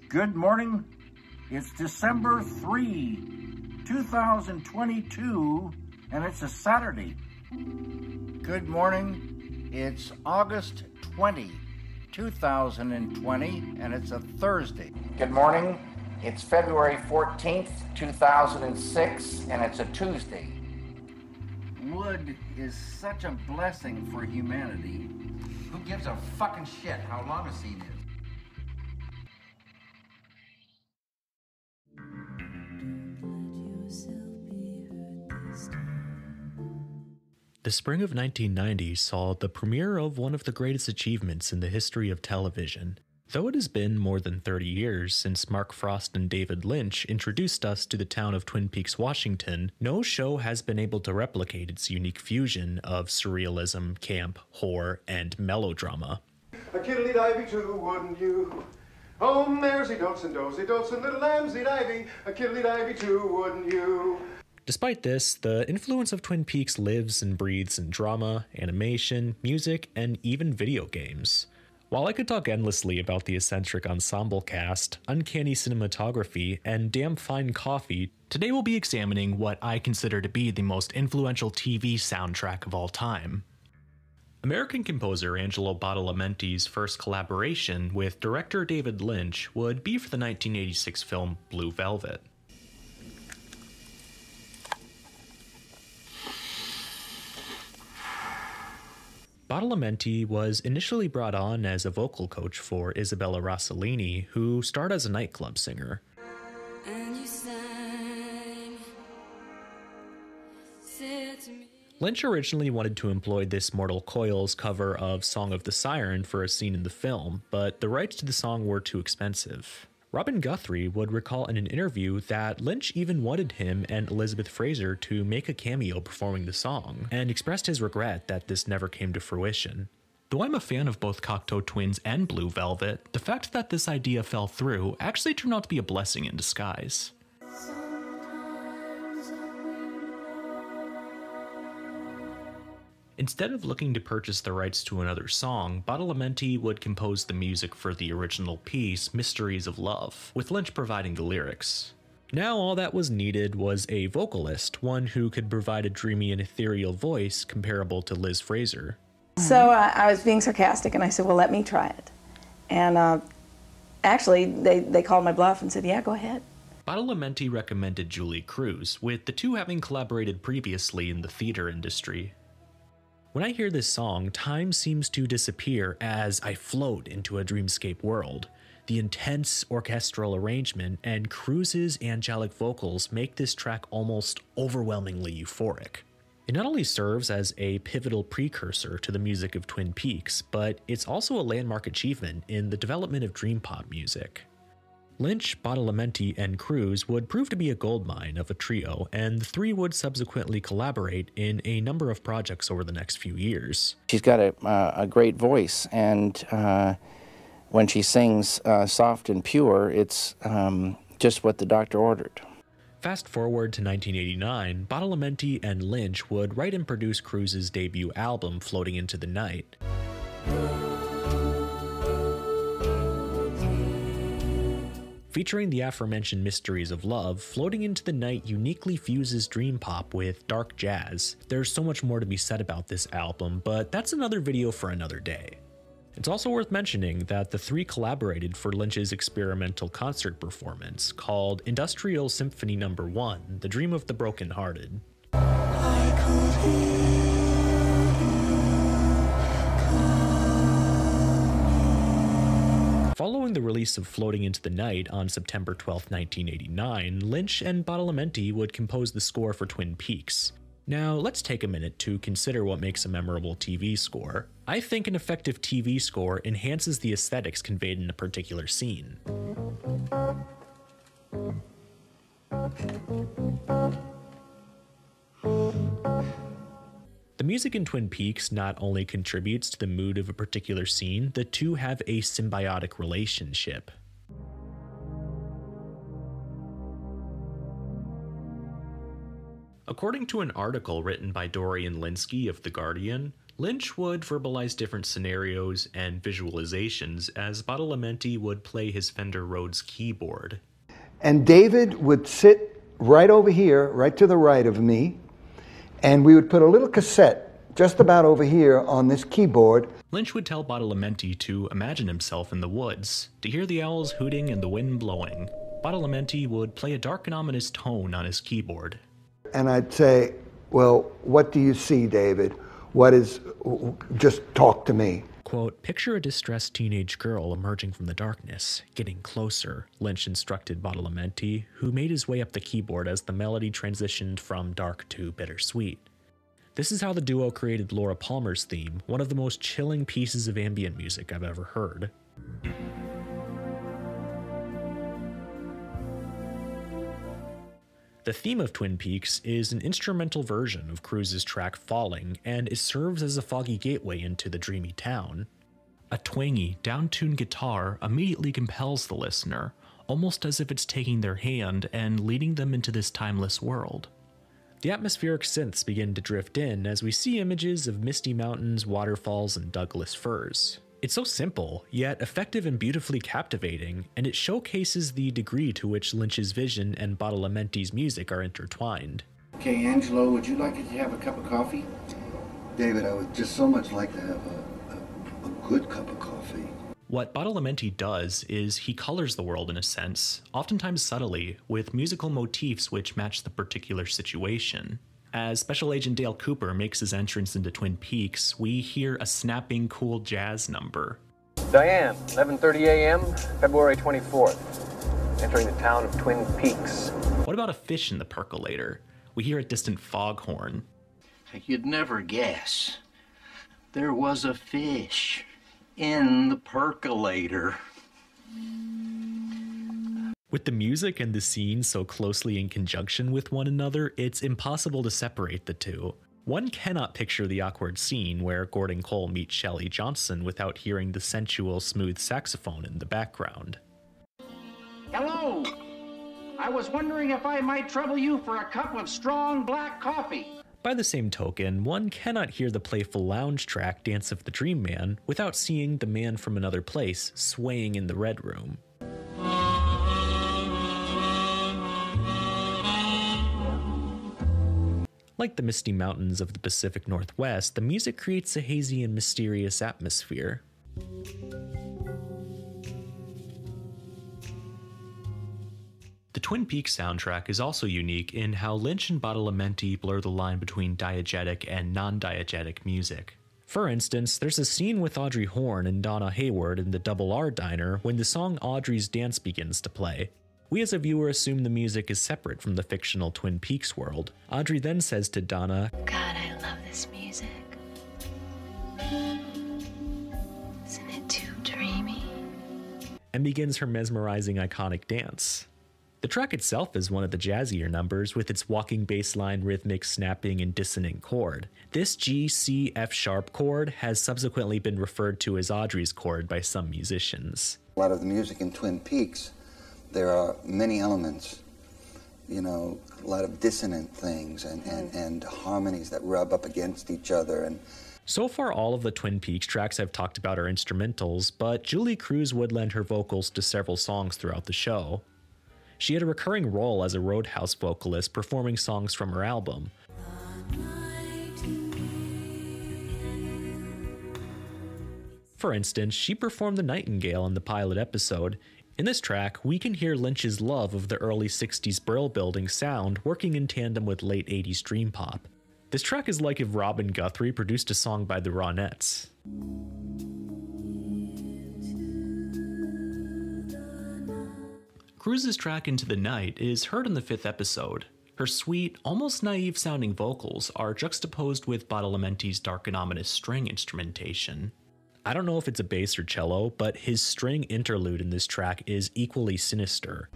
Good morning. It's December 3, 2022, and it's a Saturday. Good morning. It's August 20, 2020, and it's a Thursday. Good morning. It's February 14th, 2006, and it's a Tuesday. Wood is such a blessing for humanity. Who gives a fucking shit how long a scene is? The spring of 1990 saw the premiere of one of the greatest achievements in the history of television. Though it has been more than 30 years since Mark Frost and David Lynch introduced us to the town of Twin Peaks, Washington, no show has been able to replicate its unique fusion of surrealism, camp, horror, and melodrama. A kiddly-divey too, wouldn't you? Oh, there's dotes and little lambsy-divey. A kiddly-divey too, wouldn't you? Despite this, the influence of Twin Peaks lives and breathes in drama, animation, music, and even video games. While I could talk endlessly about the eccentric ensemble cast, uncanny cinematography, and damn fine coffee, today we'll be examining what I consider to be the most influential TV soundtrack of all time. American composer Angelo Badalamenti's first collaboration with director David Lynch would be for the 1986 film Blue Velvet. Badalamenti was initially brought on as a vocal coach for Isabella Rossellini, who starred as a nightclub singer. Lynch originally wanted to employ this mortal Coil's cover of Song of the Siren for a scene in the film, but the rights to the song were too expensive. Robin Guthrie would recall in an interview that Lynch even wanted him and Elizabeth Fraser to make a cameo performing the song, and expressed his regret that this never came to fruition. Though I'm a fan of both Cocteau Twins and Blue Velvet, the fact that this idea fell through actually turned out to be a blessing in disguise. Instead of looking to purchase the rights to another song, Badalamenti would compose the music for the original piece, Mysteries of Love, with Lynch providing the lyrics. Now all that was needed was a vocalist, one who could provide a dreamy and ethereal voice comparable to Liz Fraser. So I was being sarcastic and I said, well, let me try it. And actually, they called my bluff and said, yeah, go ahead. Badalamenti recommended Julee Cruz, with the two having collaborated previously in the theater industry. When I hear this song, time seems to disappear as I float into a dreamscape world. The intense orchestral arrangement and Cruz's angelic vocals make this track almost overwhelmingly euphoric. It not only serves as a pivotal precursor to the music of Twin Peaks, but it's also a landmark achievement in the development of dream pop music. Lynch, Badalamenti, and Cruz would prove to be a goldmine of a trio, and the three would subsequently collaborate in a number of projects over the next few years. She's got a great voice, and when she sings soft and pure, it's just what the doctor ordered. Fast forward to 1989, Badalamenti and Lynch would write and produce Cruz's debut album, Floating into the Night. Featuring the aforementioned Mysteries of Love, Floating into the Night uniquely fuses dream pop with dark jazz. There's so much more to be said about this album, but that's another video for another day. It's also worth mentioning that the three collaborated for Lynch's experimental concert performance called Industrial Symphony No. 1, The Dream of the Broken-Hearted. Following the release of Floating into the Night on September 12, 1989, Lynch and Badalamenti would compose the score for Twin Peaks. Now, let's take a minute to consider what makes a memorable TV score. I think an effective TV score enhances the aesthetics conveyed in a particular scene. The music in Twin Peaks not only contributes to the mood of a particular scene, the two have a symbiotic relationship. According to an article written by Dorian Lynskey of The Guardian, Lynch would verbalize different scenarios and visualizations as Badalamenti would play his Fender Rhodes keyboard. And David would sit right over here, right to the right of me, and we would put a little cassette just about over here on this keyboard. Lynch would tell Badalamenti to imagine himself in the woods, to hear the owls hooting and the wind blowing. Badalamenti would play a dark and ominous tone on his keyboard. And I'd say, well, what do you see, David? Just talk to me. Quote, picture a distressed teenage girl emerging from the darkness, getting closer, Lynch instructed Badalamenti, who made his way up the keyboard as the melody transitioned from dark to bittersweet. This is how the duo created Laura Palmer's theme, one of the most chilling pieces of ambient music I've ever heard. The theme of Twin Peaks is an instrumental version of Cruise's track Falling, and it serves as a foggy gateway into the dreamy town. A twangy, down-tuned guitar immediately compels the listener, almost as if it's taking their hand and leading them into this timeless world. The atmospheric synths begin to drift in as we see images of misty mountains, waterfalls, and Douglas firs. It's so simple, yet effective and beautifully captivating, and it showcases the degree to which Lynch's vision and Badalamenti's music are intertwined. Okay, Angelo, would you like to have a cup of coffee? David, I would just so much like to have a good cup of coffee. What Badalamenti does is he colors the world in a sense, oftentimes subtly, with musical motifs which match the particular situation. As Special Agent Dale Cooper makes his entrance into Twin Peaks, we hear a snapping, cool jazz number. Diane, 11:30 a.m., February 24th. Entering the town of Twin Peaks. What about a fish in the percolator? We hear a distant foghorn. You'd never guess. There was a fish in the percolator. With the music and the scene so closely in conjunction with one another, it's impossible to separate the two. One cannot picture the awkward scene where Gordon Cole meets Shelley Johnson without hearing the sensual, smooth saxophone in the background. Hello! I was wondering if I might trouble you for a cup of strong black coffee. By the same token, one cannot hear the playful lounge track Dance of the Dream Man without seeing the man from another place swaying in the Red Room. Like the misty mountains of the Pacific Northwest, the music creates a hazy and mysterious atmosphere. The Twin Peaks soundtrack is also unique in how Lynch and Badalamenti blur the line between diegetic and non-diegetic music. For instance, there's a scene with Audrey Horne and Donna Hayward in the Double R Diner when the song Audrey's Dance begins to play. We as a viewer assume the music is separate from the fictional Twin Peaks world. Audrey then says to Donna, "God, I love this music. Isn't it too dreamy?" and begins her mesmerizing iconic dance. The track itself is one of the jazzier numbers with its walking bass line, rhythmic snapping, and dissonant chord. This G, C, F sharp chord has subsequently been referred to as Audrey's chord by some musicians. A lot of the music in Twin Peaks, there are many elements, you know, a lot of dissonant things and harmonies that rub up against each other. And so far, all of the Twin Peaks tracks I've talked about are instrumentals, but Julee Cruise would lend her vocals to several songs throughout the show. She had a recurring role as a Roadhouse vocalist performing songs from her album. For instance, she performed the Nightingale in the pilot episode. In this track, we can hear Lynch's love of the early 60s Brill Building sound working in tandem with late 80s dream pop. This track is like if Robin Guthrie produced a song by the Ronettes. Cruise's track Into the Night is heard in the 5th episode. Her sweet, almost naive-sounding vocals are juxtaposed with Badalamenti's dark and ominous string instrumentation. I don't know if it's a bass or cello, but his string interlude in this track is equally sinister.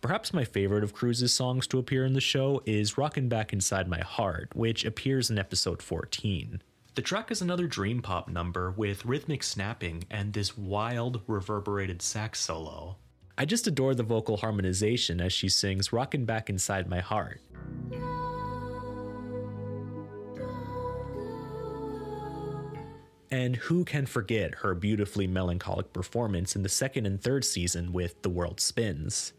Perhaps my favorite of Cruise's songs to appear in the show is Rockin' Back Inside My Heart, which appears in episode 14. The track is another dream pop number with rhythmic snapping and this wild, reverberated sax solo. I just adore the vocal harmonization as she sings "Rockin' Back Inside My Heart." And who can forget her beautifully melancholic performance in the second and third season with "The World Spins."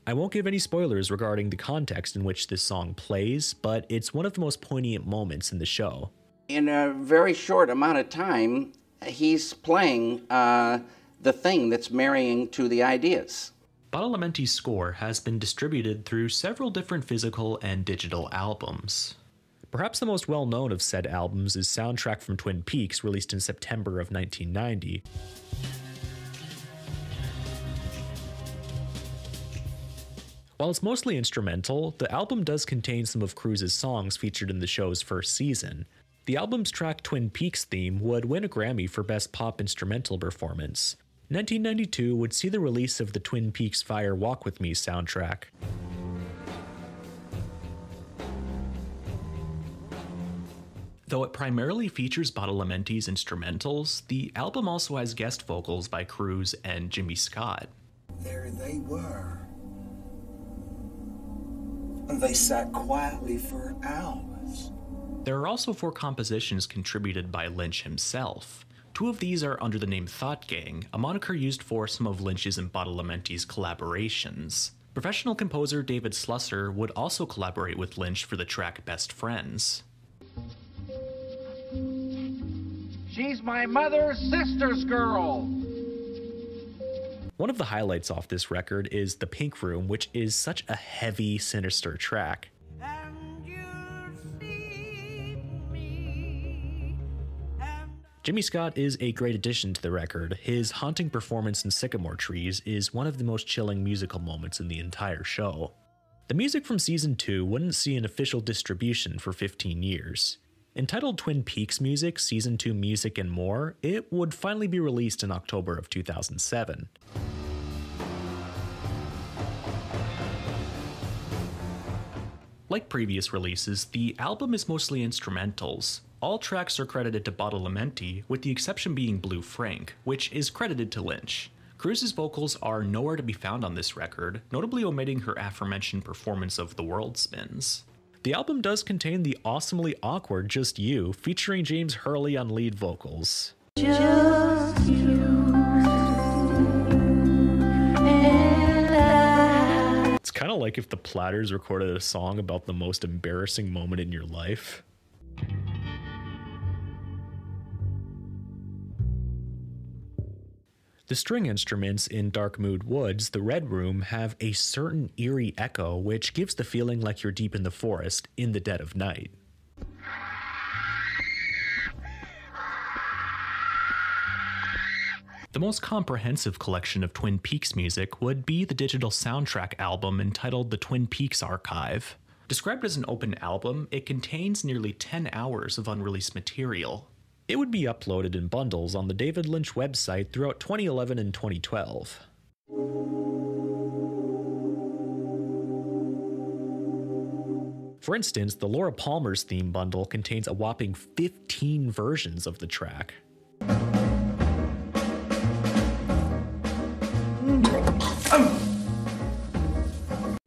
I won't give any spoilers regarding the context in which this song plays, but it's one of the most poignant moments in the show. In a very short amount of time, he's playing the thing that's marrying to the ideas. Badalamenti's score has been distributed through several different physical and digital albums. Perhaps the most well-known of said albums is Soundtrack from Twin Peaks, released in September of 1990. While it's mostly instrumental, the album does contain some of Cruz's songs featured in the show's first season. The album's track Twin Peaks theme would win a Grammy for Best Pop Instrumental Performance. 1992 would see the release of the Twin Peaks Fire Walk With Me soundtrack. Though it primarily features Badalamenti's instrumentals, the album also has guest vocals by Cruz and Jimmy Scott. There they were. And they sat quietly for hours. There are also 4 compositions contributed by Lynch himself. 2 of these are under the name Thought Gang, a moniker used for some of Lynch's and Badalamenti's collaborations. Professional composer David Slusser would also collaborate with Lynch for the track Best Friends. She's my mother's sister's girl. One of the highlights off this record is The Pink Room, which is such a heavy, sinister track. Jimmy Scott is a great addition to the record. His haunting performance in Sycamore Trees is one of the most chilling musical moments in the entire show. The music from Season 2 wouldn't see an official distribution for 15 years. Entitled Twin Peaks Music, Season 2 Music and More, it would finally be released in October of 2007. Like previous releases, the album is mostly instrumentals. All tracks are credited to Badalamenti, with the exception being Blue Frank, which is credited to Lynch. Cruz's vocals are nowhere to be found on this record, notably omitting her aforementioned performance of The World Spins. The album does contain the awesomely awkward Just You, featuring James Hurley on lead vocals. Just you and I. It's kind of like if the Platters recorded a song about the most embarrassing moment in your life. The string instruments in Dark Mood Woods, The Red Room, have a certain eerie echo which gives the feeling like you're deep in the forest in the dead of night. The most comprehensive collection of Twin Peaks music would be the digital soundtrack album entitled The Twin Peaks Archive. Described as an open album, it contains nearly 10 hours of unreleased material. It would be uploaded in bundles on the David Lynch website throughout 2011 and 2012. For instance, the Laura Palmer's theme bundle contains a whopping 15 versions of the track.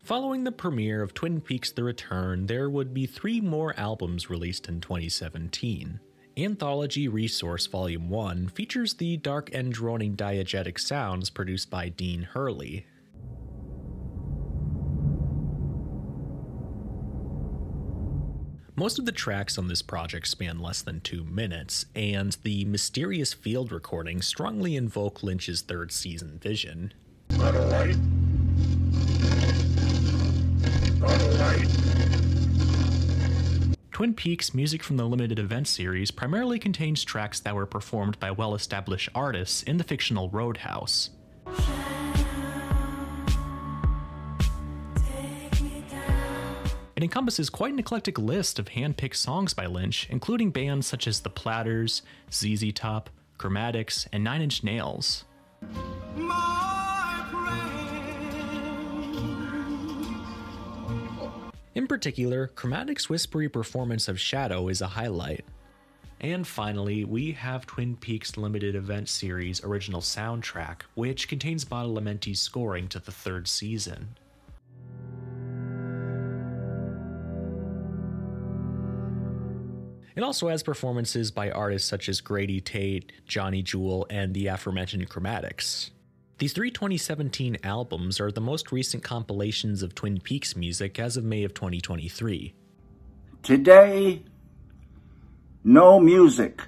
Following the premiere of Twin Peaks: The Return, there would be 3 more albums released in 2017. Anthology Resource Volume 1 features the dark and droning diegetic sounds produced by Dean Hurley. Most of the tracks on this project span less than 2 minutes, and the mysterious field recordings strongly invoke Lynch's third season vision. Not alright. Not alright. Twin Peaks music from the limited event series primarily contains tracks that were performed by well-established artists in the fictional Roadhouse. It encompasses quite an eclectic list of hand-picked songs by Lynch, including bands such as The Platters, ZZ Top, Chromatics, and 9 Inch Nails. In particular, Chromatics' whispery performance of Shadow is a highlight. And finally, we have Twin Peaks Limited Event Series original soundtrack, which contains Badalamenti's scoring to the 3rd season. It also has performances by artists such as Grady Tate, Johnny Jewel, and the aforementioned Chromatics. These 3 2017 albums are the most recent compilations of Twin Peaks music as of May of 2023. Today, no music.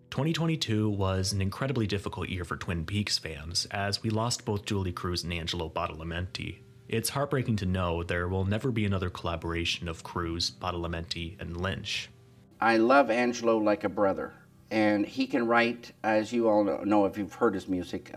2022 was an incredibly difficult year for Twin Peaks fans, as we lost both Julee Cruz and Angelo Badalamenti. It's heartbreaking to know there will never be another collaboration of Cruz, Badalamenti, and Lynch. I love Angelo like a brother, and he can write, as you all know if you've heard his music,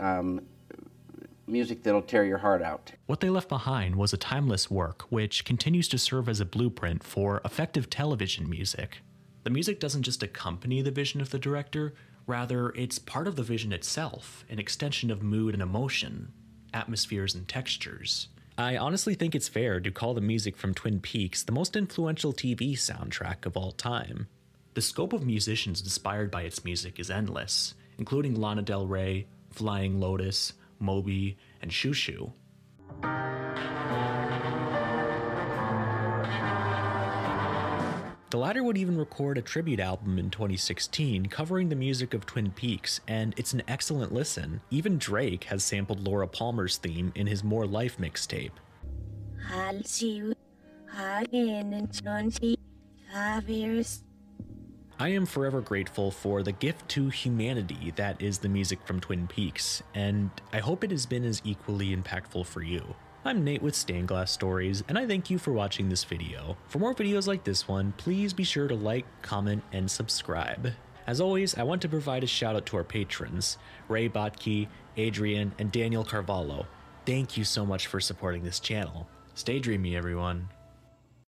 music that'll tear your heart out. What they left behind was a timeless work which continues to serve as a blueprint for effective television music. The music doesn't just accompany the vision of the director, rather it's part of the vision itself, an extension of mood and emotion, atmospheres and textures. I honestly think it's fair to call the music from Twin Peaks the most influential TV soundtrack of all time. The scope of musicians inspired by its music is endless, including Lana Del Rey, Flying Lotus, Moby, and Shoo Shoo. The latter would even record a tribute album in 2016 covering the music of Twin Peaks, and it's an excellent listen. Even Drake has sampled Laura Palmer's theme in his More Life mixtape. I'll see you again in 25 years. I am forever grateful for the gift to humanity that is the music from Twin Peaks, and I hope it has been as equally impactful for you. I'm Nate with Stained Glass Stories, and I thank you for watching this video. For more videos like this one, please be sure to like, comment, and subscribe. As always, I want to provide a shout out to our patrons, Ray Botke, Adrian, and Daniel Carvalho. Thank you so much for supporting this channel. Stay dreamy, everyone.